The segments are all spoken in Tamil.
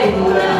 இதுவரை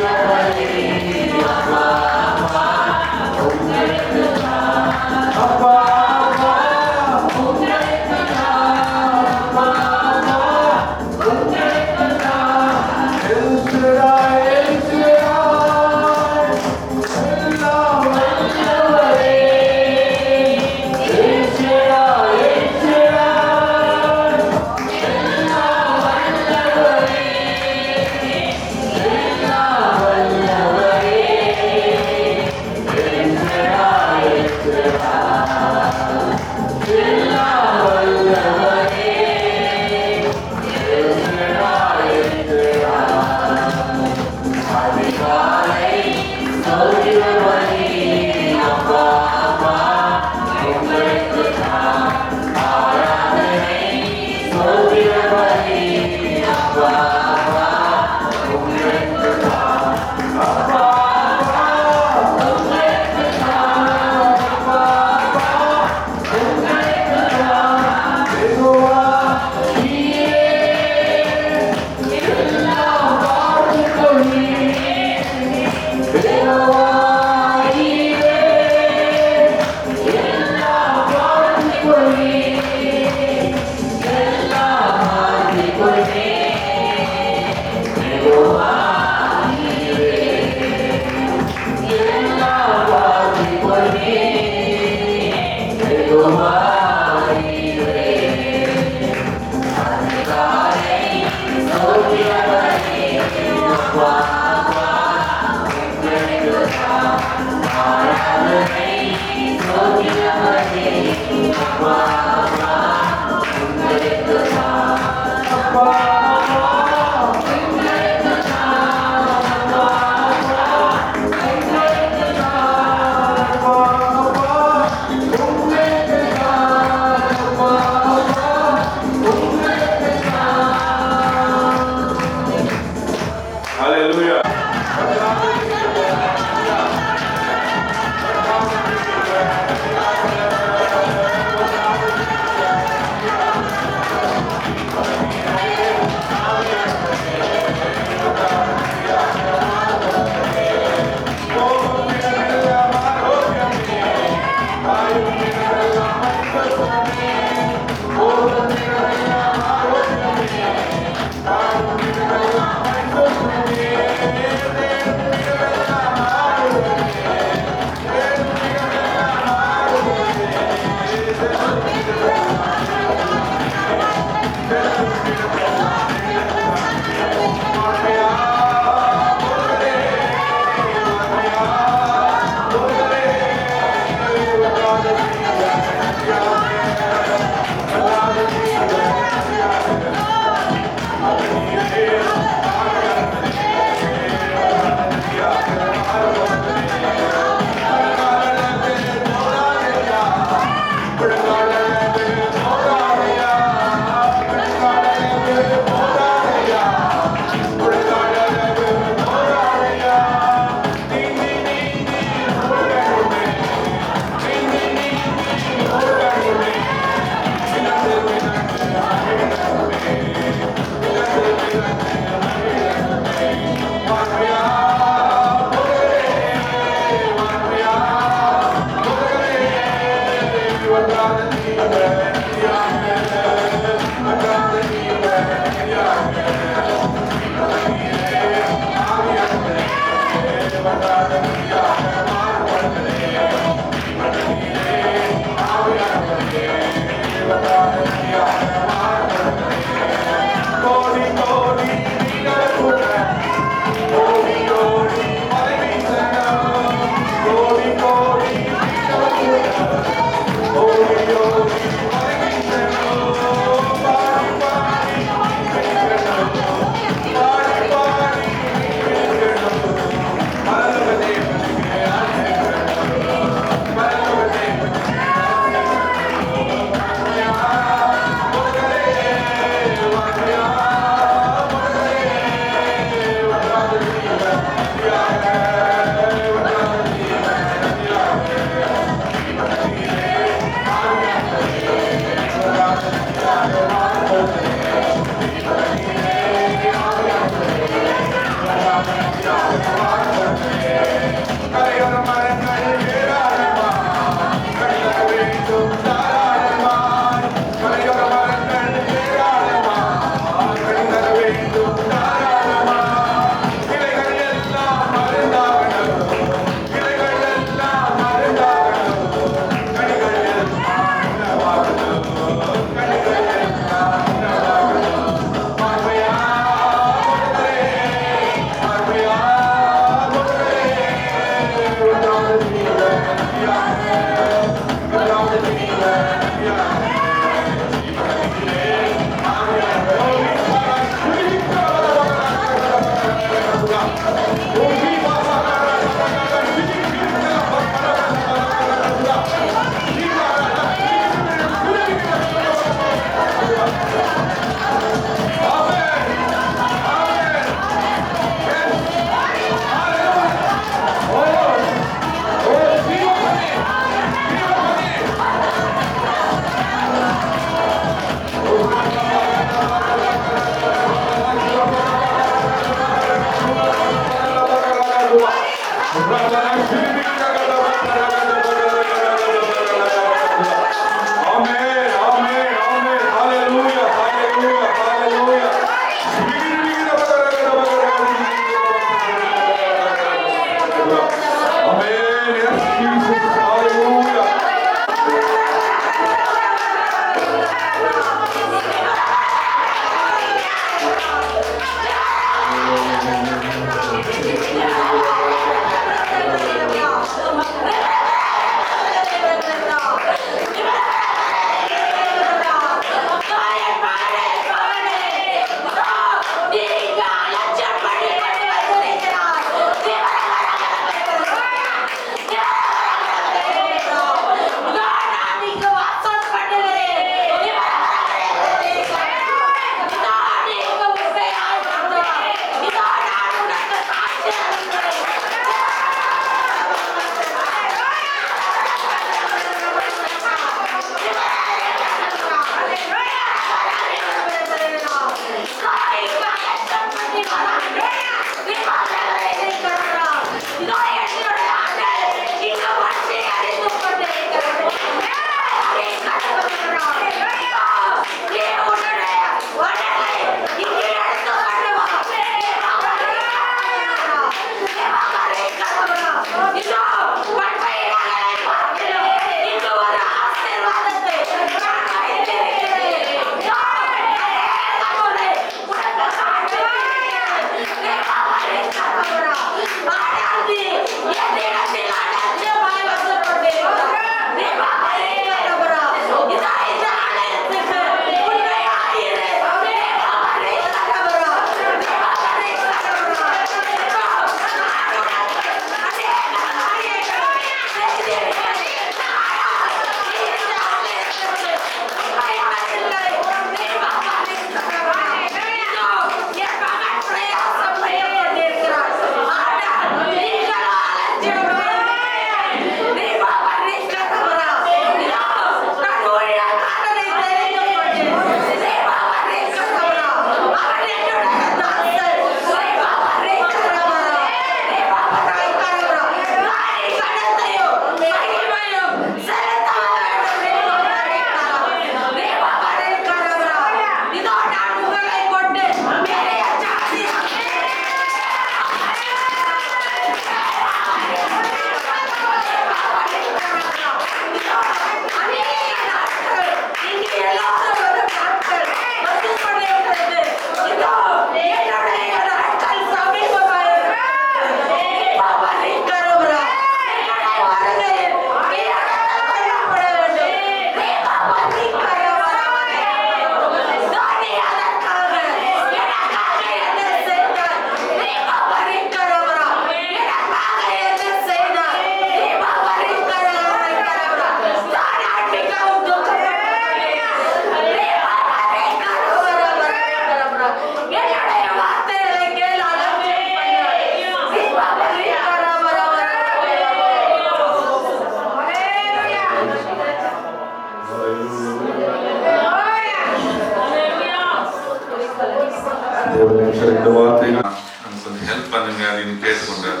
ரெண்டு வார்த்தைகள் நமக்கு கொஞ்சம் ஹெல்ப் பண்ணுங்க அப்படின்னு கேட்டுக்கொண்டார்.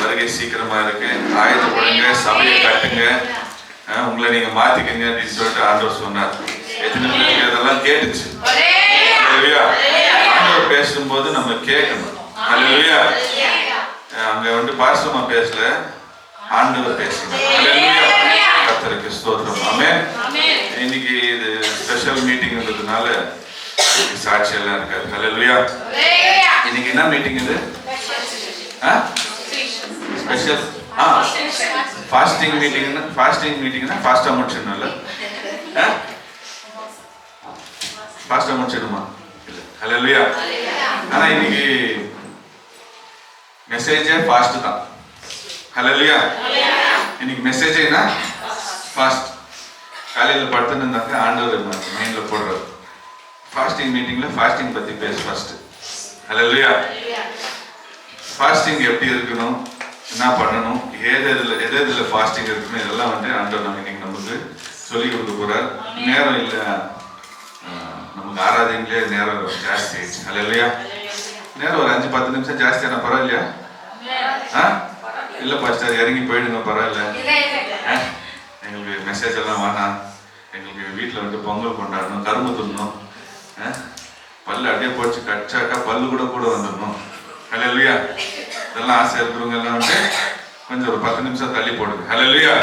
வருகை சீக்கிரமா இருக்கு, ஆயுதப்படுங்க, சபையை கட்டுங்க, உங்களை நீங்க மாத்திக்கங்க அப்படின்னு சொல்லிட்டு ஆண்டவர் சொன்னார். எத்தனை பேருக்கு அதெல்லாம் கேட்டுச்சு? ஆண்டவர் பேசும்போது நம்ம கேட்கணும். அல்லேலூயா. அங்க வந்து பாஸ்டர்மா பேசல, ஆண்டவர் பேசணும். அல்லேலூயா. கர்த்தருக்கு ஸ்தோத்திரம். ஆமென். இன்னைக்கு இது ஸ்பெஷல் மீட்டிங்ன்றதுனால சாட்சி எல்லாம் இருக்காது. அல்லேலூயா. இன்னைக்கு என்ன மீட்டிங் இது? ஸ்பெஷல் ஃபாஸ்டிங் மீட்டிங்னா ஃபாஸ்டா முடிச்சிடணும்ல? ஃபாஸ்டா முடிச்சிடுமா? இல்ல. அல்லேலூயா. ஆனா இன்னைக்கு மெசேஜே ஃபாஸ்ட் தான். அல்லேலூயா. இன்னைக்கு மெசேஜே என்ன? ஃபாஸ்ட். காலையில் படுத்துன்னு இருந்தாக்க ஆண்டவர் மைண்ட்ல போடுறாரு. ஃபாஸ்டிங் மீட்டிங்ல ஃபாஸ்டிங் பத்தி பேச ஃபர்ஸ்ட். அல்லேலூயா. ஃபாஸ்டிங் எப்படி இருக்கணும், என்ன பண்ணணும், எது ஃபாஸ்டிங் இருக்கணும், இதெல்லாம் வந்து ஆண்டவர் நம்ம இன்னைக்கு நமக்கு சொல்லி கொடுக்க போறார். நேரம் இல்லை, நமக்கு ஆராதனைகளே நேரம் ஜாஸ்தி ஆயிடுச்சு. அல்லேலூயா. நேரம் ஒரு 5-10 நிமிஷம் ஜாஸ்தியான பரவாயில்லையா? இல்லை பாஸ்டர் இறங்கி போயிடுங்க, பரவாயில்ல, எங்களுக்கு மெசேஜ் எல்லாம் வேணாம், எங்களுக்கு வீட்டில் வந்து பொங்கல் கொண்டாடணும், கரும்பு துண்ணணும், பல்லு அப்படியே போச்சு கச்சாக்கா பல்லு கூட வந்துடணும். அல்லேலூயா. இதெல்லாம் ஆசை இருக்கிறவங்க எல்லாம் வந்து கொஞ்சம் ஒரு 10 நிமிஷம் தள்ளி போடுங்க. அல்லேலூயா.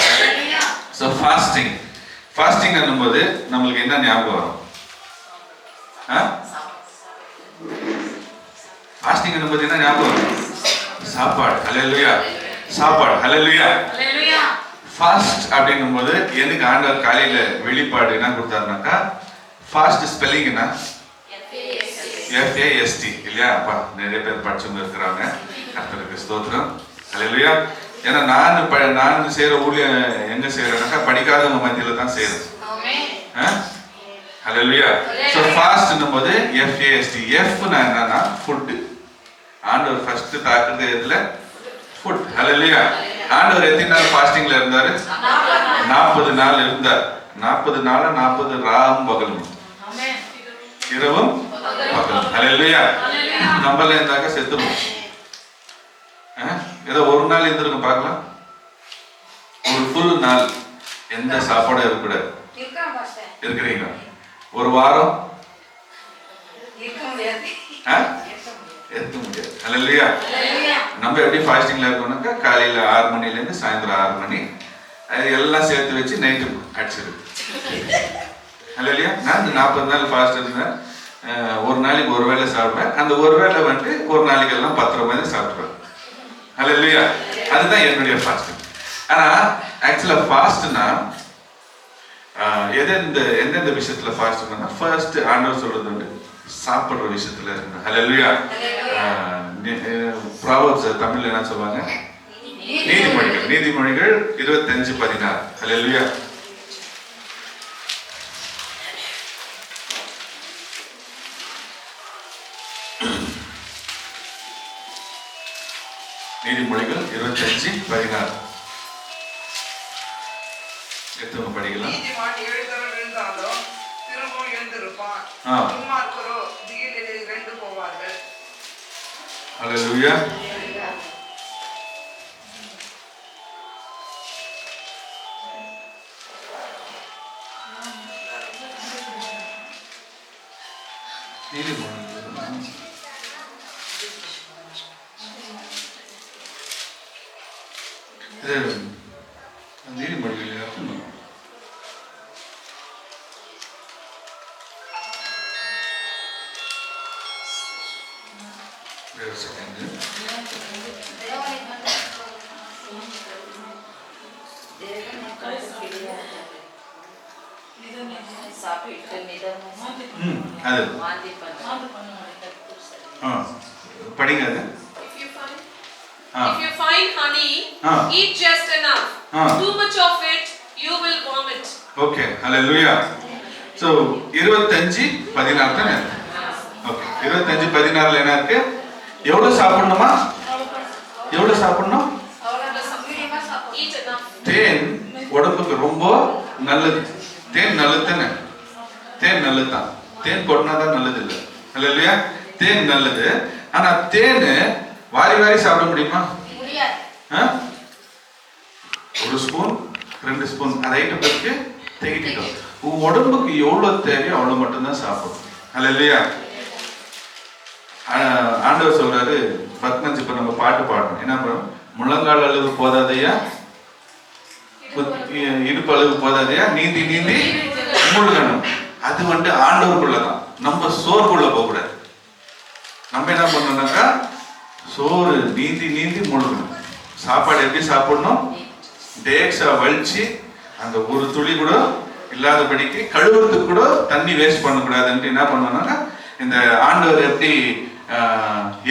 ஸோ ஃபாஸ்டிங் என்னும்போது நம்மளுக்கு என்ன ஞாபகம் வரும்? ஃபாஸ்டிங் என்னும்போது என்ன ஞாபகம் வரும்? சாப்பாடு. அல்லேலூயா. சாப்பாடு. அல்லேலூயா. ஃபாஸ்ட் அப்படின்னும் போது எனக்கு ஆண்டவர் காலையில வெளிப்பாடு என்ன கொடுத்தாருனாக்கா, ஃபாஸ்ட் ஸ்பெல்லிங் என்ன? FAST இல்லையா? அப்பா நிறைய பேர் படிச்சவங்க இருக்கிறாங்க. கர்த்தருக்கு ஸ்தோத்திரம். அல்லேலூயா. ஏன்னா நான் செய்யற ஊழியம் எங்க செய்யறேன்னாக்கா படிக்காதவங்க மத்தியில தான் செய்யறேன். அல்லேலூயா. ஸோ ஃபாஸ்ட்னும் போது FAST. Fனா என்னன்னா ஃபுட். ஆண்டவர் ஃபர்ஸ்ட் தாக்குறது எதுல? ஃபுட். அல்லேலூயா. ஆண்டவர் எத்தனை நாள் ஃபாஸ்டிங்ல இருந்தாரு? 40 நாள் இருந்தார். 40 நாள் 40 ராவும் பகலும், இரவும் பகலும். அல்லேலூயா. நம்மள இருந்தாக்க செத்துருவோம். ஏதோ ஒரு நாள் இருந்துருங்க பார்க்கலாம். ஒரு ஃபுல் நாள் எந்த சாப்பாடும் இருக்கக்கூடாது. இருக்கிறீங்க ஒரு வாரம் இருக்க முடியாது. அல்லேலூயா. நம்ம எப்படி ஃபாஸ்டிங்ல இருக்கோம்னாக்கா காலையில 6 மணிலேருந்து சாயந்தரம் 6 மணி அது எல்லாம் சேர்த்து வச்சு நைட்டு அடிச்சிரு. அல்லேலூயா. நான் 40 நாள் ஃபாஸ்ட் இருந்தேன். ஒரு நாளைக்கு ஒரு வேளை சாப்பிடுவேன். அந்த ஒரு வேளை வந்துட்டு ஒரு நாளைக்கு எல்லாம் 10 மணி சாப்பிடுவேன். அல்லேலூயா. அதுதான் என்னுடைய ஃபாஸ்டிங். ஆனா ஆக்சுவலா ஃபாஸ்ட்னா எந்தெந்த விஷயத்துல ஃபாஸ்ட் பண்ணா, ஃபர்ஸ்ட் ஆண்டவர் சொல்றது வந்து சாப்பிடுற விஷயத்துல இருக்கு. அல்லேலூயா. ப்ராவர்ப்ஸ் தமிழ்ல என்ன சொல்லுவாங்க? நீதிமொழிகள் 25:16. அல்லேலூயா. நீதிமொழிகள் 25:16 எத்தனை படிக்கலாம்? அல்லேலூயா. நீதிமொழிகள் படிங்க. If you find honey, eat just enough. Too much of it, you will vomit. Okay, hallelujah. So 25:16 தானே? ஓகே. 25:16ல என்ன இருக்கு? எவ்வளவு சாப்பிடணுமா? எவ்வளவு சாப்பிடணும்? தேன் உடம்புக்கு ரொம்ப நல்லது. தேன் நல்லது தானே? தேன் நல்லது தான். தேன் கொட்டினா தான் நல்லது இல்லை. அல்லேலூயா. தேன் நல்லது. ஆனா தேன் வாரி வாரி சாப்பிட முடியுமா? ஒரு ஸ்பூன் 2 ஸ்பூன் அது ஐட்டம் இருக்கு தேகிட்டோம். உன் உடம்புக்கு எவ்வளவு தேவையோ அவ்வளவு மட்டும்தான் சாப்பிடும். அல்லேலூயா. ஆண்டவர் சொல்றாரு பத்மஞ்சி, இப்ப நம்ம பாட்டு பாடணும். என்ன பண்ணும்? முழங்கால் அளவு போதாதையா, இடுப்பு அளவு போதாதையா, நீந்தி நீந்தி முழுகணும். அது வந்துட்டு ஆண்டவருக்குள்ளதான். நம்ம சோறுக்குள்ள போகக்கூடாது. நம்ம என்ன பண்ணணும்னாக்கா சோறு நீந்தி நீந்தி முழுகணும். சாப்பாடு எப்படி சாப்பிடணும்? டேக்ஸா வலிச்சு அந்த ஒரு துளி கூட இல்லாதபடிக்கு கழுவுறதுக்கு கூட தண்ணி வேஸ்ட் பண்ணக்கூடாதுன்ட்டு என்ன பண்ணணும்னாக்கா இந்த ஆண்டவர் எப்படி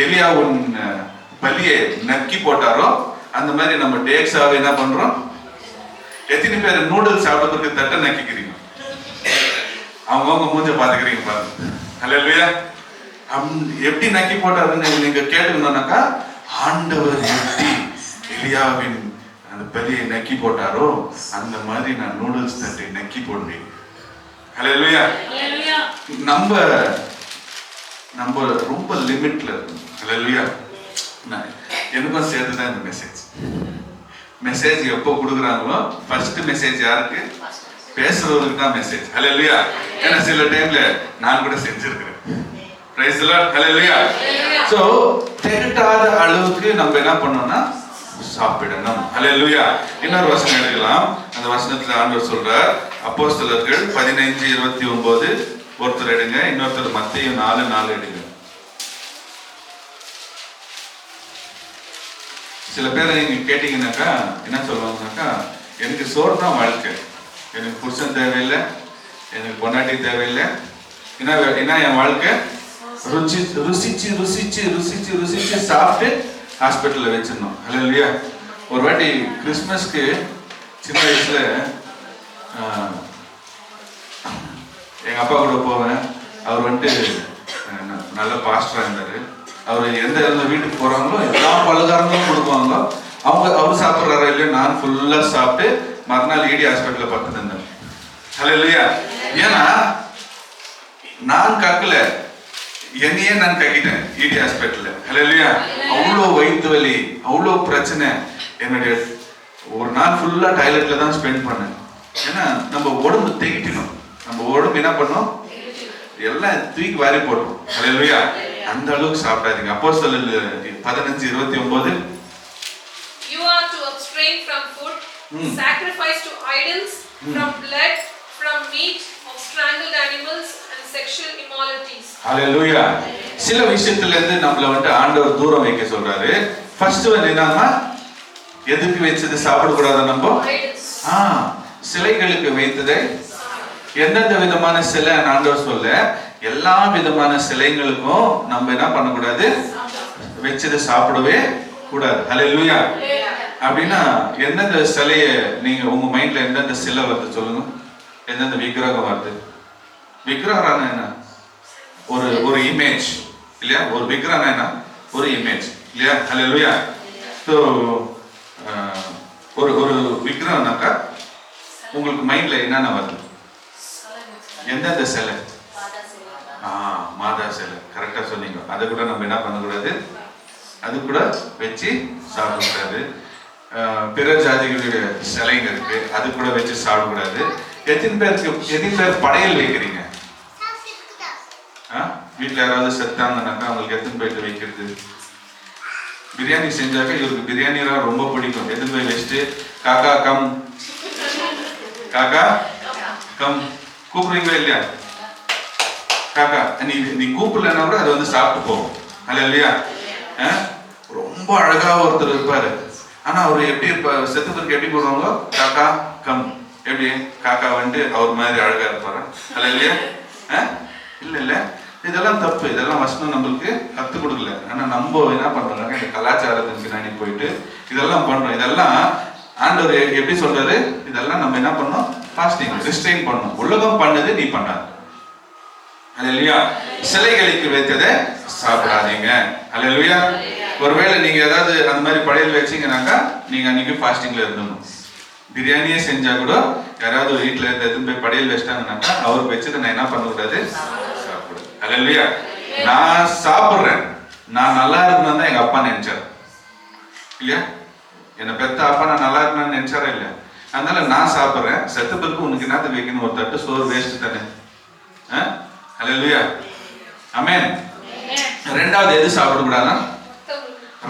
எலியாவின் பலியை நக்கி போட்டாரோ அந்த மாதிரி நம்ம டேக்ஸாவை என்ன பண்றோம்? எத்தனை பேர் நூடுல்ஸ் சாப்பிடுறதுக்கு தட்டை நக்கிக்கிறீங்க? அவங்கவுங்க மூஞ்ச பாத்துக்கிறீங்க பாருங்க. அல்லேலூயா. எப்படி நக்கி போட்டாருன்னு நீங்க கேட்டுக்கணும்னாக்கா ஆண்டவர் எப்படி எலியாவின் அந்த பலியை நக்கி போட்டாரோ அந்த மாதிரி நான் நூடுல்ஸ் தட்டை நக்கி போடுவேன். அல்லேலூயா. நம்ம ரொம்ப லிமிட்ல இருக்கும். அல்லேலூயா. எனக்கும் சேர்த்துதான் இந்த மெசேஜ் எப்போ கொடுக்குறாங்களோ ஃபர்ஸ்ட் மெசேஜ் யாருக்கு? பேசுறவருக்கு தான் மெசேஜ். அல்லேலூயா. ஏன்னா சில டைம்ல நான் கூட செஞ்சிருக்கிறேன். Praise the Lord. அல்லேலூயா. சோ திகட்டாத அளவுக்கு நம்ம என்ன பண்ணோம்னா சாப்பிடணும். அல்லேலூயா. இன்னொரு வசனம் எடுக்கலாம். அந்த வசனத்துல ஆண்டவர் சொல்றார், அப்போஸ்தலர்கள் 15:29 ஒருத்தர் எடுங்க, இன்னொருத்தர் மத்தேயு 4:4 எடுங்க. சில பேர் நீங்க கேட்டீங்கன்னாக்கா என்ன சொல்லுவாங்கன்னாக்கா, எனக்கு சோறு தான் வாழ்க்கை, எனக்கு புருஷன் தேவையில்லை, எனக்கு பொண்டாட்டி தேவையில்லை, என்ன என் வாழ்க்கை ருசிச்சு சாப்பிட்டு ஹாஸ்பிட்டல்ல வச்சிருந்தோம். அல்லேலூயா. ஒரு வாட்டி கிறிஸ்மஸ்க்கு சின்ன வயசுல எங்க அப்பா கூட போவேன். அவர் வந்துட்டு நல்ல பாஸ்டரா இருந்தாரு. அவர் எந்த வீட்டுக்கு போறாங்களோ எல்லா பலகாரங்களும் கொடுப்பாங்க. அவரு சாப்பிட்றாரா இல்லையா, நான் ஃபுல்லா சாப்பிட்டு மறுநாள் ஈடி ஹாஸ்பிட்டல்ல படுத்து இருந்தேன். அல்லேலூயா. ஏன்னா நான் கக்கல, என்னையே நான் கக்கிட்டேன் ஈடி ஹாஸ்பிட்டல்ல. அல்லேலூயா. அவ்வளோ வயிற்று வலி, அவ்வளோ பிரச்சனை. என்னுடைய ஒரு நாள் ஃபுல்லா டாய்லெட்ல தான் ஸ்பெண்ட் பண்ணேன். ஏன்னா நம்ம உடம்பு தேகிட்டணும். நம்ம உடம்பு என்ன பண்ணோம்? எல்லாம் தூக்கி வாரி போட்டோம். அல்லேலூயா. அந்த அளவுக்கு சாப்பிடாதீங்க. அப்போஸ்தலர் 15:29 You are to abstain from food sacrificed to idols, from blood, from meat of strangled animals and sexual immoralities. அல்லேலூயா. சில விஷயத்துல இருந்து நம்மள வந்து ஆண்டவர் தூரம் வைக்க சொல்றாரு. ஃபர்ஸ்ட் வந்து என்னன்னா, எதுக்கு வச்சது சாப்பிட கூடாது? நம்ம சிலைகளுக்கு வைத்ததை. எந்தெந்த விதமான சிலை ஆண்டவர் சொல்ல, எல்லா விதமான சிலைகளுக்கும் நம்ம என்ன பண்ணக்கூடாது? வச்சது சாப்பிடவே கூடாது. அல்லேலூயா. அப்படின்னா எந்தெந்த சிலைய நீங்க உங்க மைண்ட்ல எந்தெந்த சிலை வருது சொல்லுங்க. எந்தெந்த விக்கிரகம் வருது? விக்கிரகம் என்ன? ஒரு இமேஜ் இல்லையா? ஒரு விக்கிரகம் என்ன? ஒரு இமேஜ் இல்லையா? அல்லேலூயா. ஸோ ஒரு விக்கிரகம்னாக்கா உங்களுக்கு மைண்ட்ல என்னென்ன வருது? எந்தெந்த சிலை? மாதா சிலை. கரெக்டா சொன்னீங்க. அதை கூட நம்ம என்ன பண்ணக்கூடாது? அது கூட வச்சு சாப்பிடக்கூடாது. பிற ஜாதிகளுடைய சிலைங்க இருக்கு, அது கூட வச்சு சாப்பிடக்கூடாது. எத்தனை பேர் படையல் வைக்கிறீங்க? வீட்டுல யாராவது செத்தாங்கன்னாக்கா அவங்களுக்கு எத்தனை பேருக்கு வைக்கிறது? பிரியாணி செஞ்சாக்க இவருக்கு பிரியாணியா ரொம்ப பிடிக்கும். எத்தனை பேர் வச்சுட்டு காக்கா கம், காக்கா கம் கூப்பிடுறீங்களா இல்லையா? காக்கா நீ கூப்பிடலன்னா கூட அதை வந்து சாப்பிட்டு போகும். அல்லேலூயா. ரொம்ப அழகா ஒருத்தர் இருப்பாரு. ஆனா அவரு எப்படி இருப்பாரு? செத்து பேருக்கு எப்படி போடுவாங்க? காக்கா கம். எப்படி காக்கா வந்து அவர் மாதிரி அழகா இருப்பாரு? அல்லேலூயா. இல்ல இதெல்லாம் தப்பு. இதெல்லாம் வசனம் நம்மளுக்கு கத்து கொடுக்கல. ஆனா நம்ம என்ன பண்றோம்னாக்க இந்த கலாச்சாரத்தின் பின்னாடி போயிட்டு இதெல்லாம் பண்றோம். இதெல்லாம் ஆண்டவர் எப்படி சொல்றாரு? இதெல்லாம் நம்ம என்ன பண்ணோம்? ஃபாஸ்டிங் ரெஸ்ட்ரெயின் பண்ணணும். உலகம் பண்ணது நீ பண்ணாத. அல்லேலூயா. சிலைகளுக்கு வைத்ததை சாப்பிடாதீங்க. அல்லேலூயா. ஒருவேளை நீங்க ஏதாவது அந்த மாதிரி படையல் வச்சீங்கன்னாக்கா நீங்க அன்னைக்கு ஃபாஸ்டிங்ல இருந்தணும். பிரியாணியே செஞ்சா கூட யாராவது ஒரு வீட்டுல இருந்து போய் படையல் வச்சிட்டாங்கன்னாக்கா அவருக்கு வச்சதை நான் என்ன பண்ணக்கூடாது? சாப்பிடு. அல்லேலூயா. நான் சாப்பிடுறேன், நான் நல்லா இருக்கணும் தான் எங்க அப்பா நினைச்சார் இல்லையா? என்னை பெத்த அப்பா நான் நல்லா இருக்கணும்னு நினைச்சாரா இல்லையா? அதனால நான் சாப்பிடுறேன், செத்த பிறகு உனக்கு என்னது வைக்கணும், ஒரு தட்டு சோறு வேஸ்ட் தானே. ஹல்லேலூயா, ஆமென். ரெண்டாவது எது சாப்பிடக்கூடாதுன்னா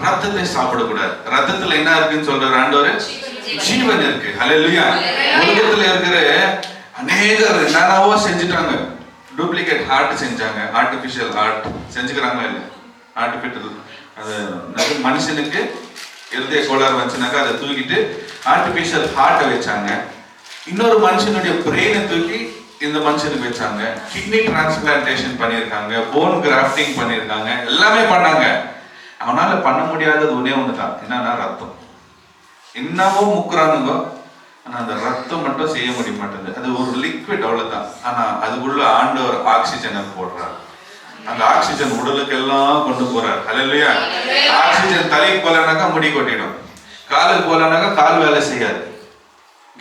ரத்தத்தை சாப்பிடக்கூடாது. ரத்தத்துல என்ன இருக்குன்னு சொல்றாரு ஆண்டவர்? ஜீவன் இருக்கு. ஹல்லேலூயா. உலகத்துல இருக்கிற அநேகர் என்னென்னவோ செஞ்சுட்டாங்க. டூப்ளிகேட் ஹார்ட் செஞ்சாங்க, ஆர்டிபிஷியல் ஹார்ட் செஞ்சுக்கிறாங்களா இல்லை? ஆர்டிபிஷியல் அது மனுஷனுக்கு இருதய கோளாறு வந்துச்சுனாக்கா அதை தூக்கிட்டு ஆர்டிபிஷியல் ஹார்ட்டை வச்சாங்க. இன்னொரு மனுஷனுடைய பிரெயினை தூக்கி இந்த மனுஷனுக்கு வச்சாங்க. கிட்னி டிரான்ஸ்பிளான்டேஷன் பண்ணியிருக்காங்க, போன் கிராஃப்டிங் பண்ணியிருக்காங்க, எல்லாமே பண்ணாங்க. அவனால பண்ண முடியாதது ஒன்னே ஒண்ணுதான், என்னன்னா ரத்தம். இன்னமும் முக்குறானுங்க, ஆனா அந்த ரத்தம் மட்டும் செய்ய முடிய மாட்டேங்குது. அது ஒரு லிக்விட் அவ்வளவுதான். ஆனா அதுக்குள்ள ஆண்டவர் ஆக்சிஜனை போடுறார். அந்த ஆக்சிஜன் உடலுக்கு எல்லாம் கொண்டு போறார். ஹல்லேலூயா. ஆக்சிஜன் தலைக்கு போலனாக்கா முடி கொட்டிடும், காலுக்கு போலனாக்கா கால் வேலை செய்யாது,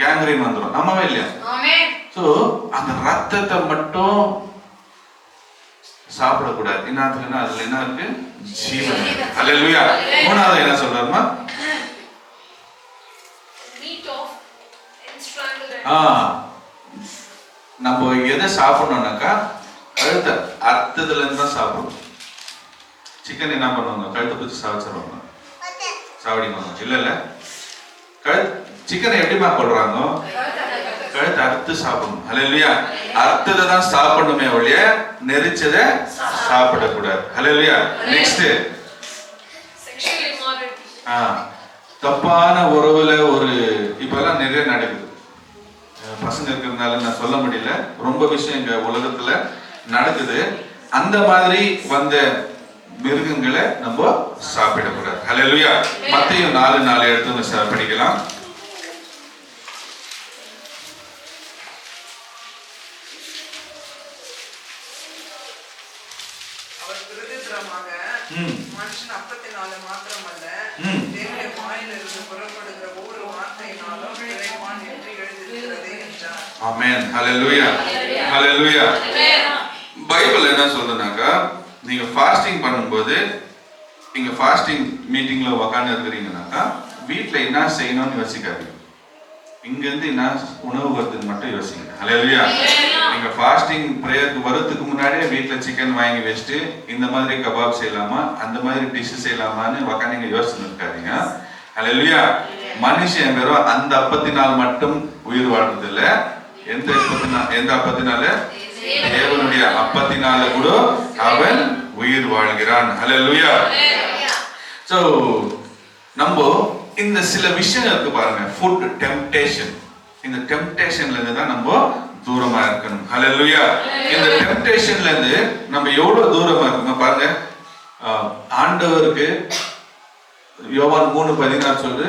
கேங்க்ரீன் வந்துடும். ஆமாவே இல்லையா? சோ அந்த ரத்தத்தை மட்டும் சாப்பிடக்கூடாது. என்னத்துக்குன்னா அதுல என்ன இருக்கு? ஜீவன். ஹல்லேலூயா. மூணாவது என்ன சொல்றாருமா? நம்ம எதை சாப்பிடணும்னாக்கா கழுத்தை அர்த்தத்துல இருந்து தான் சாப்பிடணும். சிக்கன் என்ன பண்ணுவாங்க? கழுத்தை பிடிச்சி சாப்பிடுவாங்க, சாப்பிடுவாங்க. இல்ல இல்ல, சிக்கனை எப்படிமா கொள்றாங்க? கழுத்தை அறுத்து சாப்பிடணும். ஹல்லேலூயா. அர்த்தத்தை தான் சாப்பிடணுமே ஒழிய நெரிச்சதை சாப்பிடக்கூடாது. ஹல்லேலூயா. நெக்ஸ்ட் தப்பான உறவுல ஒரு இப்பெல்லாம் நிறைய நடக்குது. பசங்க இருக்கிறதுனால நான் சொல்ல முடியல, ரொம்ப விஷயம் எங்க உலகத்துல நடக்குது. அந்த மாதிரி வந்த மிருகங்களை நம்ம சாப்பிடக்கூடாது. ஹல்லேலூயா. மத்தேயு 4:4 எடுத்து படிக்கலாம். மனுஷன் அப்பத்தினால மாத்திரமல்ல, தேவனுடைய வாயிலிருந்து புறப்படுகிற ஒவ்வொரு வார்த்தையினாலும் பிழைப்பான் என்று எழுதியிருக்கிறதே என்றார். ஆமென். ஹல்லேலூயா. ஹல்லேலூயா. பைபிள் என்ன சொல்றதுனாக்கா, நீங்க ஃபாஸ்டிங் பண்ணும்போது, நீங்க ஃபாஸ்டிங் மீட்டிங்ல உட்கார்ந்து இருக்கிறீங்கன்னாக்கா வீட்டுல என்ன செய்யணும்னு யோசிக்காதீங்க. இங்க இருந்து என்ன உணவு வருதுன்னு மட்டும் யோசிங்க. ஹல்லேலூயா. நீங்க ஃபாஸ்டிங் பிரேயருக்கு வரதுக்கு முன்னாடியே வீட்டுல சிக்கன் வாங்கி வச்சுட்டு இந்த மாதிரி கபாப் செய்யலாமா, அந்த மாதிரி டிஷ் செய்யலாமான்னு உட்காந்து யோசிச்சு இருக்காதீங்க. ஹல்லேலூயா. மனுஷன் வெறும் அந்த அப்பத்தினால் மட்டும் உயிர் வாழ்றது இல்ல. எந்த அப்பத்தினால? தேவனுடைய அப்பத்தினால கூட அவன் உயிர் வாழ்கிறான். ஹல்லேலூயா. சோ நம்ம இந்த சில விஷயங்கள் இருக்கு பாருங்க, ஃபுட் டெம்ப்டேஷன். இந்த டெம்ப்டேஷன்ல இருந்து தான் நம்ம தூரமா இருக்கணும். ஹல்லேலூயா. இந்த டெம்ப்டேஷன்ல இருந்து நம்ம எவ்வளவு தூரமா இருக்கணும் பாருங்க. ஆண்டவருக்கு யோவான் 3:16 சொல்லுது,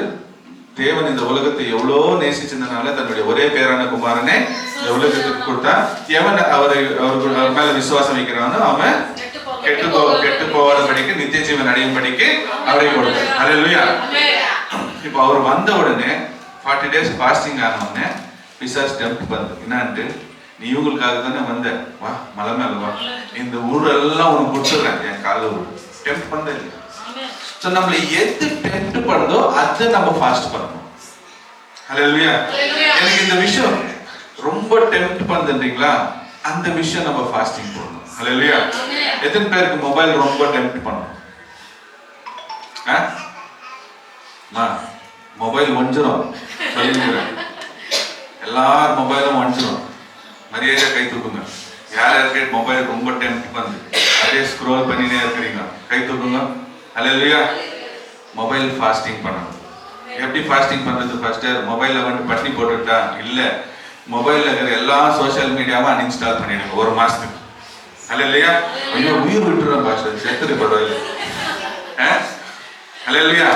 தேவன் இந்த உலகத்தை எவ்வளவு நேசிச்சதுனால தன்னுடைய ஒரே பேரான குமாரனை இந்த உலகத்துக்கு கொடுத்தா, எவன் அவர் மேல விசுவாசம் வைக்கிறானோ அவன் கெட்டு போவாதபடிக்கு நித்திய ஜீவன் அடையும் படிக்கு அவரை கொடுத்தார். ஹல்லேலூயா. இப்போ அவர் வந்த உடனே 40 days ஃபாஸ்டிங் ஆன உடனே பிசாசு டெம்ப்ட் பண்ணது. என்னான்ட்டு, நீ இவங்களுக்காக தானே வந்த, வா மலை மேல வா, இந்த ஊரெல்லாம் உனக்கு கொடுத்துடுறேன், என் கால ஊர் டெம்ப்ட் பண்ண இல்லையா? சோ நம்மள எது டெம்ப்ட் பண்ணுதோ அதை நம்ம ஃபாஸ்ட் பண்ணணும். ஹல்லேலூயா. எனக்கு இந்த விஷயம் ரொம்ப டெம்ப்ட் பண்ணுறீங்களா, அந்த விஷயம் நம்ம ஃபாஸ்டிங் பண்ணணும். ஹல்லேலூயா. எத்தனை பேருக்கு மொபைல் ரொம்ப டெம்ப்ட் பண்ணும்? மொபைல் ஒஞ்சிரும் சொல்லிக்கிறேன், எல்லார் மொபைலும் ஒஞ்சிரும். மரியாதை கை தூக்குங்க. யார் யாருக்கு மொபைல் ரொம்ப டெம்ப்ட் பண்ணுது, அப்படியே ஸ்க்ரோல் பண்ணினே இருக்கிறீங்க, கை தூக்குங்க. ஹல்லேலூயா. மொபைல் ஃபாஸ்டிங் பண்ணணும். எப்படி ஃபாஸ்டிங் பண்றது? ஃபர்ஸ்ட் மொபைல்ல வந்து பட்டினி போட்டுட்டா இல்ல, மொபைல்ல இருக்கிற எல்லா சோஷியல் மீடியாவும் அன்இன்ஸ்டால் பண்ணிடுங்க ஒரு மாசத்துக்கு. ஹல்லேலூயா. ஐயோ உயிர் விட்டுறோம் பாஸ்டர், செத்துரு பரவாயில்ல. ஹல்லேலூயா.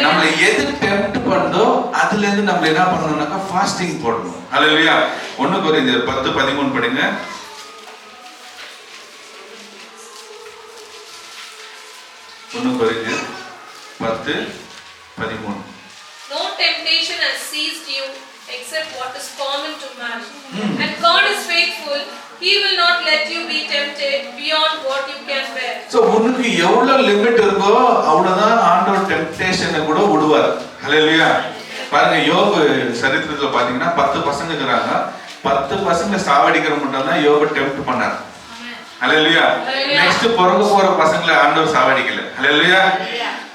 நம்மள எது டெம்ப்ட் பண்ணதோ அதுல இருந்து நம்ம என்ன பண்ணணும்னாக்கா ஃபாஸ்டிங் போடணும். ஹல்லேலூயா. 1 கொரிந்தியர் 10:13 படிங்க. 1 கொரிந்தியர் 10:13. No temptation has seized you except what is common to man. And God is faithful. He will not let you be tempted beyond what you can bear. உனக்கு எவ்வளவு லிமிட் இருக்கோ அவ்வளவுதான் ஆண்டவர் டெம்ப்டேஷனை கூட விடுவார். ஹல்லேலூயா. பாருங்க, யோபு சரித்திரத்துல பாத்தீங்கன்னா 10 பசங்க இருக்கிறாங்க. 10 பசங்க சாவடிக்கிற மட்டும் தான் யோபு டெம்ப்ட் பண்ணார். ஹல்லேலூயா. நெக்ஸ்ட் பிறகு போற பசங்களை ஆண்டவர் சாவடிக்கல. ஹல்லேலூயா.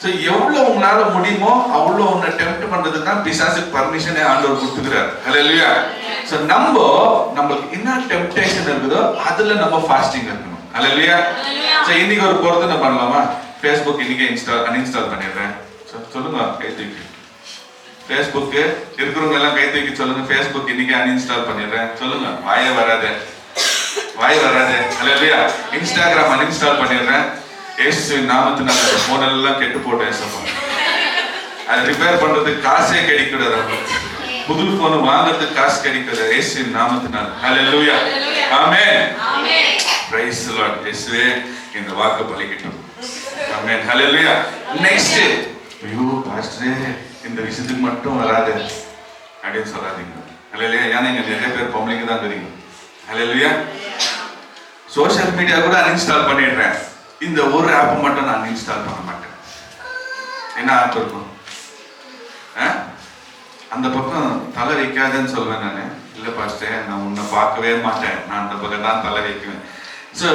சோ எவ்வளவு உங்களால முடியுமோ அவ்வளவு உன்னை டெம்ப்ட் பண்றதுக்கு தான் பிசாசுக்கு பர்மிஷனே ஆண்டவர் கொடுத்துக்கிறார். ஹல்லேலூயா. சோ நம்மளுக்கு என்ன டெம்ப்டேஷன் இருக்குதோ அதுல நம்ம ஃபாஸ்டிங் இருக்கணும். ஹல்லேலூயா. சோ இன்னைக்கு ஒரு பொருத்தனை பண்ணலாமா? Facebook இன்னைக்கு அன்இன்ஸ்டால் பண்ணிடுறேன். சொல்லுங்க, கை தூக்கி. Facebook இருக்கிறவங்க எல்லாம் கை தூக்கி சொல்லுங்க. Facebook இன்னைக்கு அன்இன்ஸ்டால் பண்ணிடுறேன். சொல்லுங்க, வாயே வராது. ஹல்லேலூயா. இன்ஸ்டாகிராம் அன்இன்ஸ்டால் பண்ணிடுறேன். இயேசுவின் நாமத்தினால அந்த போன் எல்லாம் கெட்டு போட்டேன். அது ரிப்பேர் பண்றதுக்கு காசே கிடைக்கூடாது. புது போன் வாங்குறதுக்கு காசு கிடைக்காது. இயேசுவின் நாமத்தினால. ஹல்லேலூயா. ஆமென். Praise the Lord. இயேசுவே இந்த வாக்கு பலிக்கட்டும். ஆமென். ஹல்லேலூயா. நெக்ஸ்ட், ஐயோ பாஸ்டரே இந்த விஷயத்துக்கு மட்டும் வராது அப்படின்னு சொல்லாதீங்க. ஹல்லேலூயா. ஏன்னா இங்க நிறைய பேர் பொம்பளைங்க தான் தெரியும். ஹல்லேலூயா. சோஷியல் மீடியா கூட அன்இன்ஸ்டால் பண்ணிடுறேன். இந்த ஒரு ஆப் மட்டும் நான் அன்இன்ஸ்டால் பண்ண மாட்டேன். என்ன ஆப் இருக்கும்? அந்த பக்கம் தலை வைக்காதுன்னு சொல்வேன் நான். இல்லை பாஸ்டே, நான் உன்னை பார்க்கவே மாட்டேன், நான் அந்த பக்கம் தான் தலை வைக்குவேன். ஸோ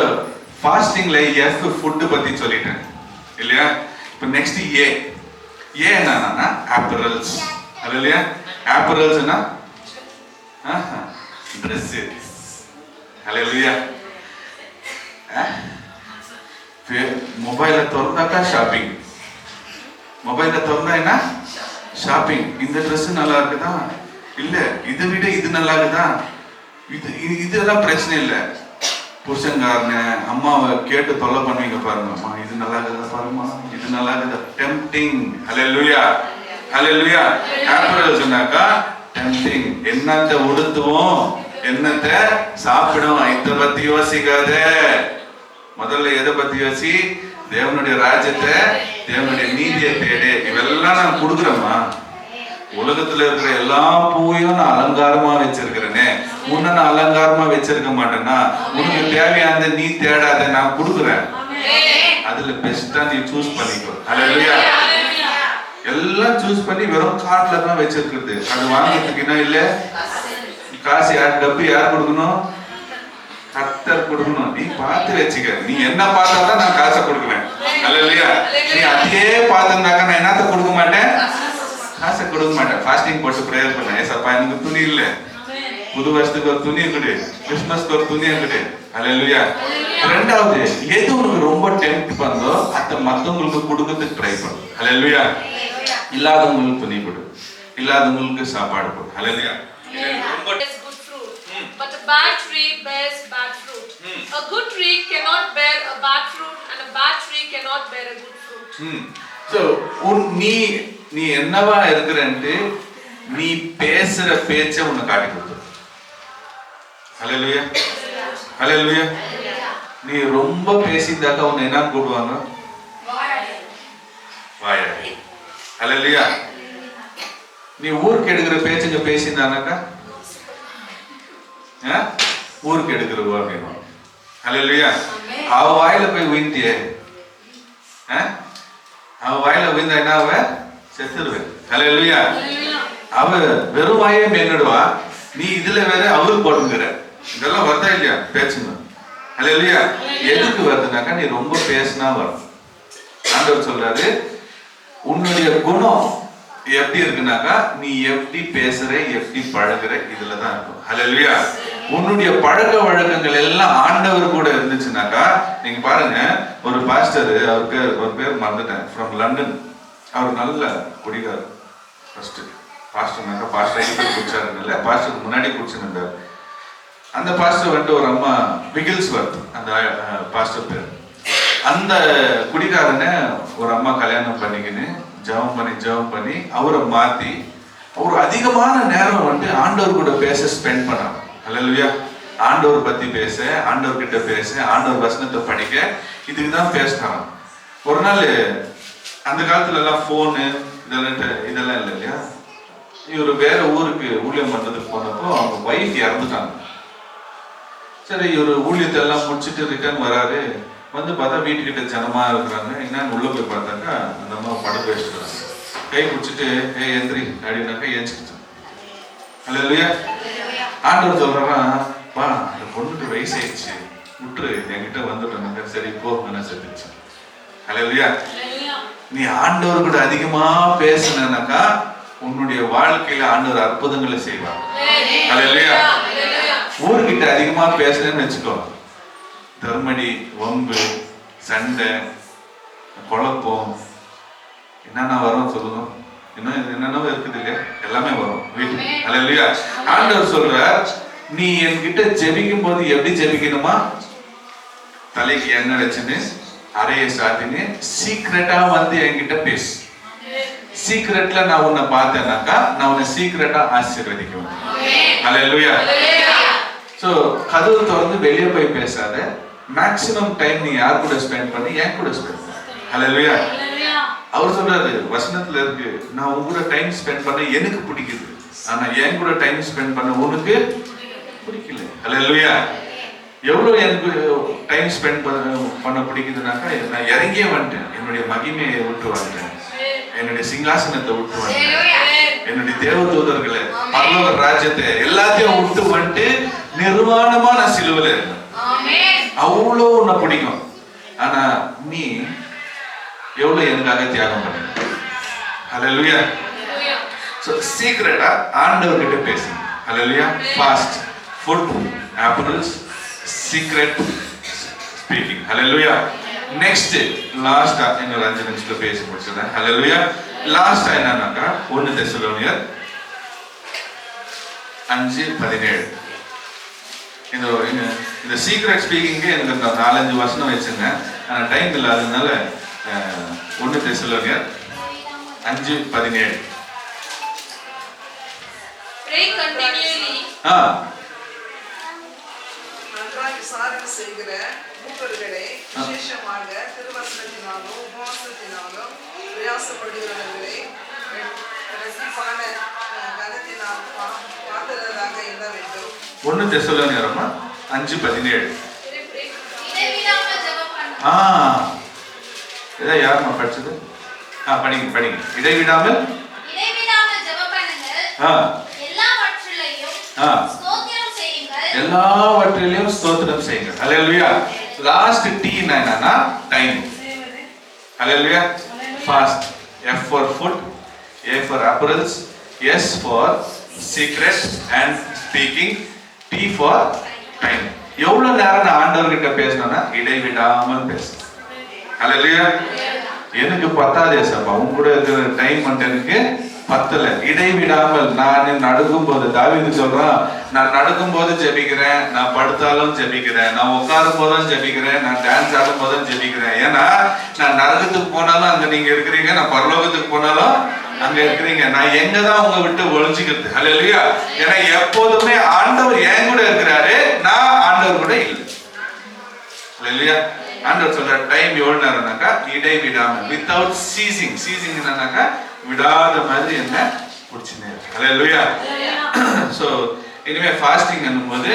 ஃபாஸ்டிங்ல எஃப் ஃபுட்டு பத்தி சொல்லிட்டேன் இல்லையா? இப்போ நெக்ஸ்ட் ஏ என்னன்னா ஆப்பரல்ஸ். அது இல்லையா? ஆப்பரல்ஸ்னா ட்ரெஸ். ஹல்லேலூயா. மொபைல திறந்தாக்கா ஷாப்பிங். மொபைல திறந்தா என்ன? ஷாப்பிங். இந்த ட்ரெஸ் நல்லா இருக்குதா? இல்ல இதை விட இது நல்லா இருக்குதா? இதெல்லாம் பிரச்சனை இல்லை. புருஷன்காரன அம்மாவை கேட்டு தொல்லை பண்ணுவீங்க பாருங்க. அம்மா இது நல்லா இருக்குதா பாருமா, இது நல்லா இருக்குதா? டெம்ப்டிங். ஹல்லேலூயா. ஹல்லேலூயா. ஆப்பரல்ஸ்னாக்கா டெம்ப்டிங். என்னத்தை உடுத்துவோம், என்னத்தை சாப்பிடுவோம், இதை பத்தி யோசிக்காத. முதல்ல எதை பத்தி யோசி? தேவனுடைய ராஜ்யத்தை, தேவனுடைய நீதியை தேடு. இவெல்லாம் நான் கொடுக்குறேம்மா. உலகத்துல இருக்கிற எல்லா பூவையும் நான் அலங்காரமா வச்சிருக்கிறேனே, உன்னை நான் அலங்காரமா வச்சிருக்க மாட்டேன்னா? உனக்கு தேவையான நீ தேடாத, நான் கொடுக்குறேன். அதுல பெஸ்டா நீ சூஸ் பண்ணிக்கோ. ஹல்லேலூயா. எல்லாம் சூஸ் பண்ணி வெறும் கார்ட்ல தான் வச்சிருக்கிறது. அது வாங்குறதுக்கு என்ன இல்ல? காசு யார், டப்பு யார் கொடுக்கணும்? கர்த்தர் கொடுக்கணும். நீ பார்த்து வச்சுக்க. நீ என்ன பார்த்தாதான் நான் காசை கொடுக்குவேன். ஹல்லேலூயா. நீ அதே பார்த்திருந்தாக்க நான் என்னத்த கொடுக்க மாட்டேன்? காசை கொடுக்க மாட்டேன். ஃபாஸ்டிங் போட்டு ப்ரேயர் பண்ணேன். ஏசப்பா எனக்கு துணி இல்லை, புது வருஷத்துக்கு ஒரு துணி இருக்குது, கிறிஸ்துமஸ்க்கு ஒரு துணி இருக்குது. ஹல்லேலூயா. ரெண்டாவது, எது உனக்கு ரொம்ப டெம்ப்ட் பண்ணோ அதை மற்றவங்களுக்கு கொடுக்கறதுக்கு ட்ரை பண்ணு. ஹல்லேலூயா. இல்லாதவங்களுக்கு துணி கொடு, இல்லாதவங்களுக்கு சாப்பாடு கொடு. ஹல்லேலூயா. But a bad tree bears bad fruit. A good tree cannot bear a bad fruit, and a bad tree cannot bear a good fruit. So நீ என்னவா இருக்கிறன்ட்டு நீ பேசுற பேச்ச உன்னை காட்டி கொடுத்து. ஹல்லேலூயா. ஹல்லேலூயா. நீ ரொம்ப பேசிட்டாக்கா உன்னை என்ன கூப்பிடுவாங்க? வாயாடி. ஹல்லேலூயா. நீ ஊருக்கு எடுக்கிற பேச்சுங்க பேசினானாக்கா ஊருக்கு எடுக்கிறவோ அப்படின்னு. ஹல்லேலூயா. அவ வாயில போய் விழுந்தியே, அவ வாயில விழுந்தா என்ன ஆவ? செத்துருவேன். ஹல்லேலூயா. அவ வெறும் வாயே மேன்னுடுவா, நீ இதுல வேற அவருக்கு போடுங்கிற. இதெல்லாம் வருதா இல்லையா பேச்சுங்க? ஹல்லேலூயா. எதுக்கு வருதுனாக்கா நீ ரொம்ப பேசினா வரும். ஆண்டவர் சொல்றாரு, உன்னுடைய குணம் எப்படி இருக்குனாக்கா நீ எப்படி பேசுற, எப்படி பழகுற, இதுலதான் இருக்கும். ஹல்லேலூயா. உன்னுடைய பழக்க வழக்கங்கள் எல்லாம் ஆண்டவர் கூட இருந்துச்சுனாக்கா, நீங்க பாருங்க, ஒரு பாஸ்டர், ஒரு பேர் மறந்துட்டேன், ஃப்ரம் லண்டன். அவர் நல்ல குடிகார். ஃபர்ஸ்ட் பாஸ்டர்னாக்கா பாஸ்டர் குடிச்சாருன்னு, பாஸ்டருக்கு முன்னாடி குடிச்சுருந்தார். அந்த பாஸ்டர் வந்துட்டு ஒரு அம்மா விகில்ஸ்வர்த், அந்த பாஸ்டர் பேர். அந்த குடிகாரனை ஒரு அம்மா கல்யாணம் பண்ணிக்கின்னு ஜெபம் பண்ணி அவரை மாத்தி அவர் அதிகமான நேரம் வந்து ஆண்டவர் கூட பேச ஸ்பெண்ட் பண்ணாங்க. ஹல்லேலூயா. ஆண்டவர் பத்தி பேச, ஆண்டவர் கிட்ட பேச, ஆண்டவர் வசனத்தை படிக்க, இதுக்கு தான் பேசினாங்க. ஒரு நாள், அந்த காலத்துல எல்லாம் போனு இதெல்லாம் இல்லை இல்லையா, இவர் வேற ஊருக்கு ஊழியம் பண்றதுக்கு போனப்போ அவங்க வைஃப் இறந்துட்டாங்க. சரி, இவர் ஊழியத்தை எல்லாம் முடிச்சுட்டு ரிட்டர்ன் வராரு. வந்து பார்த்தா வீட்டுக்கிட்ட ஜனமா இருக்கிறாங்க. என்னன்னு உள்ள போய் பார்த்தாக்கா அந்த அம்மா படுக்க வச்சுக்கிறாங்க. கை பிடிச்சிட்டு எந்திரி அப்படின்னாக்கா ஏஞ்சிக்கிச்சு. அல்லேலூயா. ஆண்டவர் சொல்றான், பா அந்த பொண்ணுக்கு வயசு ஆயிடுச்சு, விட்டுரு, என்கிட்ட வந்துட்டோம். சரி போ, நான் செத்துச்சு. அல்லேலூயா. நீ ஆண்டவர் கூட அதிகமா பேசினாக்கா உன்னுடைய வாழ்க்கையில ஆண்டவர் அற்புதங்களை செய்வார். அல்லேலூயா. ஊர்கிட்ட அதிகமா பேசுறேன்னு வச்சுக்கோ, தர்மடி, வம்பு, சண்டை, குழப்பம் என்னென்ன வரும் சொல்லுங்க. இன்னும் என்னென்னவோ இருக்குது இல்லையா, எல்லாமே வரும் வீட்டுக்கு. அல்லேலூயா. ஆண்டவர் சொல்றார், நீ என்கிட்ட ஜெபிக்கும் போது எப்படி ஜெபிக்கணுமா? தலைக்கு எண்ணெய் வச்சுன்னு அறையை சாத்தின்னு சீக்கிரட்டா வந்து என்கிட்ட பேசு. சீக்கிரட்ல நான் உன்னை பார்த்தேனாக்கா நான் உன்னை சீக்கிரட்டா ஆசீர்வதிக்குவேன். அல்லேலூயா. சோ கதவு திறந்து வெளியே போய் பேசாத. மேக்ஸிமம் டைம் நீ யார் கூட ஸ்பெண்ட் பண்ணி? என் கூட ஸ்பெண்ட் பண்ணு. அல்லேலூயா. அவர் சொல்றாரு, வசனத்துல இருக்கு, நான் உங்க கூட டைம் ஸ்பெண்ட் பண்ண எனக்கு பிடிக்குது, ஆனா என் கூட டைம் ஸ்பெண்ட் பண்ண உனக்கு பிடிக்கல. அல்லேலூயா. எவ்வளவு எனக்கு டைம் ஸ்பெண்ட் பண்ண பிடிக்குதுனாக்கா, நான் இறங்கியே வந்துட்டேன், என்னுடைய மகிமையை விட்டு வந்துட்டேன், என்னுடைய சிங்காசனத்தை விட்டு வந்துட்டேன், என்னுடைய தேவதூதர்களை, பரலோக ராஜ்யத்தை எல்லாத்தையும் விட்டு வந்துட்டு நிர்வாணமா நான் சிலுவையில இருந்தேன். அவ்வளோ உன்னை பிடிக்கும். ஆனா நீ எவ்வளவு எனக்காக தியாகம் பண்ண. அல்லேலூயா. சோ சீக்கிரட்டா ஆண்டவர் கிட்ட பேசுங்க. அல்லேலூயா. Fast food, apples, secret speaking. அல்லேலூயா. நெக்ஸ்ட் லாஸ்டா இன்னொரு 5 நிமிஷத்துல பேசி முடிச்சிடுறேன். அல்லேலூயா. லாஸ்டா என்னன்னாக்கா 1 தெசலோனியர் 5:17. இந்த சீக்ரெட் ஸ்பீக்கிங்கு எனக்கு 4-5 வருஷம் வச்சுங்க, ஆனால் டைம் இல்லாததுனால 1 தெசலோனியர் 5:17. நன்றாய் விசாரணை செய்கிற மூப்பர்களே, விசேஷமாக திருவசனத்தினாலும் உபவாசத்தினாலும் பிரயாசப்படுகிறவர்களே, ரசிப்பான கனத்தினால் பாத்திரராக எண்ண வேண்டும். 1 தெசலோனியர் 5:17. இதை யாருமா படிச்சது? படிங்க. இடைவிடாமல் எல்லாவற்றிலையும் ஸ்தோத்திரம் செய்யுங்கள். அல்லேலூயா. லாஸ்ட் டி என்னன்னா time. Hallelujah. Fast. F for food, A for apples, S for secret and speaking, T for time. எவ்வளவு நேரம் நான் ஆண்டவர்கிட்ட பேசணும்னா இடைவிடாமல் பேசணும். அல்லேலூயா. எனக்கு பத்தாது ஏசப்பா, உங்க கூட இருக்கிற டைம் மட்டும் எனக்கு பத்தல. இடைவிடாமல் நான் நடுக்கும் போது, தாவீது சொல்றான், நான் நடக்கும் போது ஜெபிக்கிறேன், நான் படுத்தாலும் ஜெபிக்கிறேன், நான் உட்காரும் போதும் ஜெபிக்கிறேன், நான் டான்ஸ் ஆடும் போதும் ஜெபிக்கிறேன். ஏன்னா நான் நரகத்துக்கு போனாலும் அங்க நீங்க இருக்கிறீங்க, நான் பரலோகத்துக்கு போனாலும் அங்க இருக்கிறீங்க. நான் எங்கதான் உங்க விட்டு ஒழிஞ்சுக்கிறது? அல்லேலூயா. ஏன்னா எப்போதுமே ஆண்டவர் என் கூட இருக்கிறாரு, நான் ஆண்டவர் கூட இல்லை. அல்லேலூயா. ஆண்டவர் சொல்ற டைம் எவ்வளவு நேரம்னாக்கா இடைவிடாமல், வித்தவுட் சீசிங். சீசிங் என்னன்னாக்கா விடாத மாதிரி என்ன பிடிச்சுனே இருக்கு. அல்லேலூயா. சோ இனிமே ஃபாஸ்டிங் பண்ணும்போது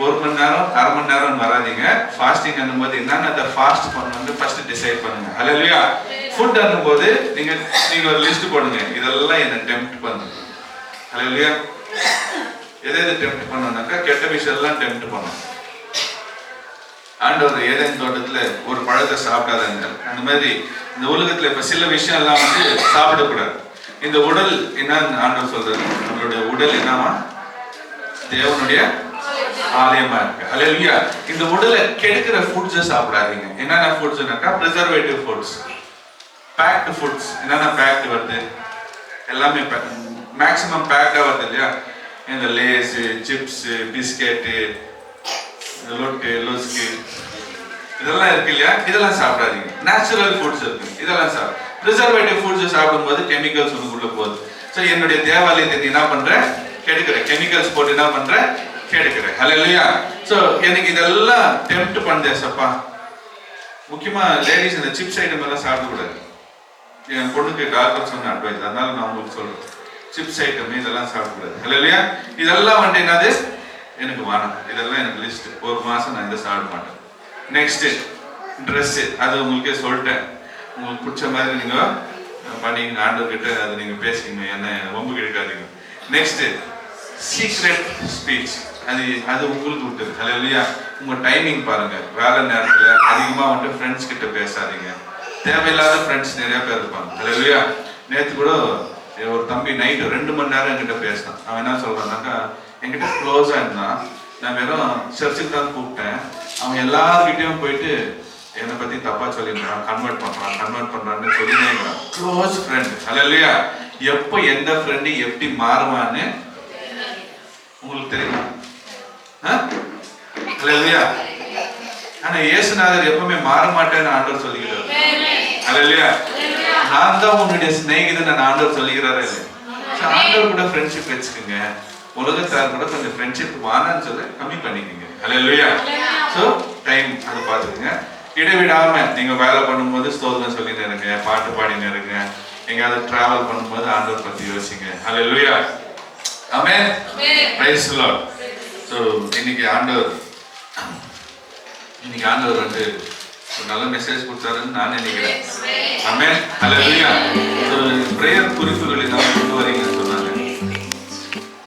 1 மணி நேரம் 1/2 மணி நேரம் வராதீங்க. ஃபாஸ்டிங் பண்ணும்போது என்னென்ன ஃபாஸ்ட் பண்ணணும் ஃபர்ஸ்ட் டிசைட் பண்ணுங்க. அல்லேலூயா. ஃபுட் பண்ணும்போது நீங்க ஒரு லிஸ்ட் போடுங்க, இதெல்லாம் என்ன டெம்ப்ட் பண்ணுங்க. அல்லேலூயா. எதை டெம்ப்ட் பண்ணணும்னாக்கா கெட்ட விஷயம் எல்லாம் டெம்ப்ட் பண்ணணும். ஆண்டவர் ஏதேன் தோட்டத்துல ஒரு பழத்தை சாப்பிடாதாங்க, அந்த மாதிரி இந்த உலகத்துல இப்ப சில விஷயம் எல்லாம் வந்து சாப்பிடக்கூடாது. இந்த உடல் என்னன்னு ஆண்டவர் சொல்றாரு, நம்மளுடைய உடல் என்னவா? தேவனுடைய ஆலயமா இருக்கு. அல்லேலூயா. இந்த உடலை கெடுக்கிற ஃபுட்ஸ் சாப்பிடாதீங்க. என்னென்ன ஃபுட்ஸ்னாக்கா ப்ரிசர்வேட்டிவ் ஃபுட்ஸ், பேக்டு ஃபுட்ஸ். என்னென்ன பேக்டு வருது? எல்லாமே மேக்ஸிமம் பேக்டா வருது இல்லையா? இந்த லேஸ், சிப்ஸ், பிஸ்கெட்டு, லொட்டு, லொஸ்கு, இதெல்லாம் இருக்கு இல்லையா? இதெல்லாம் சாப்பிடாதீங்க. நேச்சுரல் ஃபுட்ஸ் இருக்கு, இதெல்லாம் சாப்பிடு. ப்ரிசர்வேட்டிவ் ஃபுட்ஸ் சாப்பிடும்போது கெமிக்கல்ஸ் உள்ள போகுது. ஸோ என்னுடைய தேவாலயத்தை நீ என்ன பண்ற? கெடுக்கிற. கெமிக்கல்ஸ் போட்டு என்ன பண்ற? கெடுக்கிற. அல்லேலூயா. ஸோ எனக்கு இதெல்லாம் டெம்ப்ட் பண்ணுதே சப்பா. முக்கியமா லேடிஸ் இந்த சிப்ஸ் ஐட்டம் எல்லாம் சாப்பிடக்கூடாது. என் பொண்ணுக்கு டாக்டர் சொன்ன அட்வைஸ், அதனால நான் உங்களுக்கு சொல்றேன், சிப்ஸ் ஐட்டம் இதெல்லாம் சாப்பிடக்கூடாது. அல்லேலூயா. இதெல்லாம் வந்துட்டு என்னது? எனக்கு வேணும். இதெல்லாம் எனக்கு லிஸ்ட். 1 மாசம் நான் இதை சாப்பிட மாட்டேன். நெக்ஸ்ட் ட்ரெஸ்ஸு அது உங்களுக்கே சொல்லிட்டேன். உங்களுக்கு பிடிச்ச மாதிரி நீங்கள் பண்ணிங்க, ஆண்டவர்கிட்ட அதை நீங்கள் பேசிக்கங்க, என்ன ரொம்ப எடுக்காதீங்க. நெக்ஸ்ட்டு சீக்ரெட் ஸ்பீச், அது உங்களுக்கு விட்டுது. அல்லையா? உங்கள் டைமிங் பாருங்கள். வேலை நேரத்தில் அதிகமாக வந்துட்டு ஃப்ரெண்ட்ஸ் கிட்ட பேசாதீங்க. தேவையில்லாத ஃப்ரெண்ட்ஸ் நிறைய பேர் இருப்பாங்க. அல்லையா? நேற்று கூட ஒரு தம்பி நைட்டு 2 மணி நேரம் என்கிட்ட பேசினான். அவன் என்ன சொல்கிறான்னாக்கா, என்கிட்ட க்ளோஸாக இருந்தான், நான் வெறும் சர்ச்சுக்கு தான் கூப்பிட்டேன், அவன் எல்லாருக்கிட்டையும் போயிட்டு என்னை பற்றி தப்பாக சொல்லியிருக்கான், கன்வெர்ட் பண்ணுறான்னு சொல்லினே இருக்கிறான். Close friend. அல்லையா? எப்போ எந்த ஃப்ரெண்டு எப்படி மாறுவான்னு உங்களுக்கு தெரியுமா? அல்லையா? ஆனா இயேசுநாதர் எப்பவுமே மாற மாட்டேன்னு ஆண்டவர் சொல்லிக்கிறார். அல்லையா? நான் தான் உன்னுடைய சிநேகிதன் ஆண்டவர் சொல்லிக்கிறாரு. இல்லையா? ஆண்டவர் கூட ஃப்ரெண்ட்ஷிப் வச்சுக்கோங்க. உலகத்தார் கூட கொஞ்சம் ஃப்ரெண்ட்ஷிப் வானான்னு சொல்ல கம்மி பண்ணிக்கோங்க. அல்லையா? ஸோ டைம் அதை பார்த்துக்குங்க. இடைவிடாம நீங்க வேலை பண்ணும்போது ஸ்தோத்திரம் சொல்லின்னு இருங்க, பாட்டு பாடின்னு இருங்க, எங்கேயாவது டிராவல் பண்ணும்போது ஆண்டவர் பத்தி யோசிங்க. அல்லேலூயா. ஆமென். Praise the Lord. ஸோ இன்னைக்கு ஆண்டவர் வந்து ஒரு நல்ல மெசேஜ் கொடுத்தாருன்னு நான் நினைக்கிறேன். ஆமென். அல்லேலூயா. ஸோ பிரேயர் குறிப்புகளை நம்ம கொண்டு வரீங்க.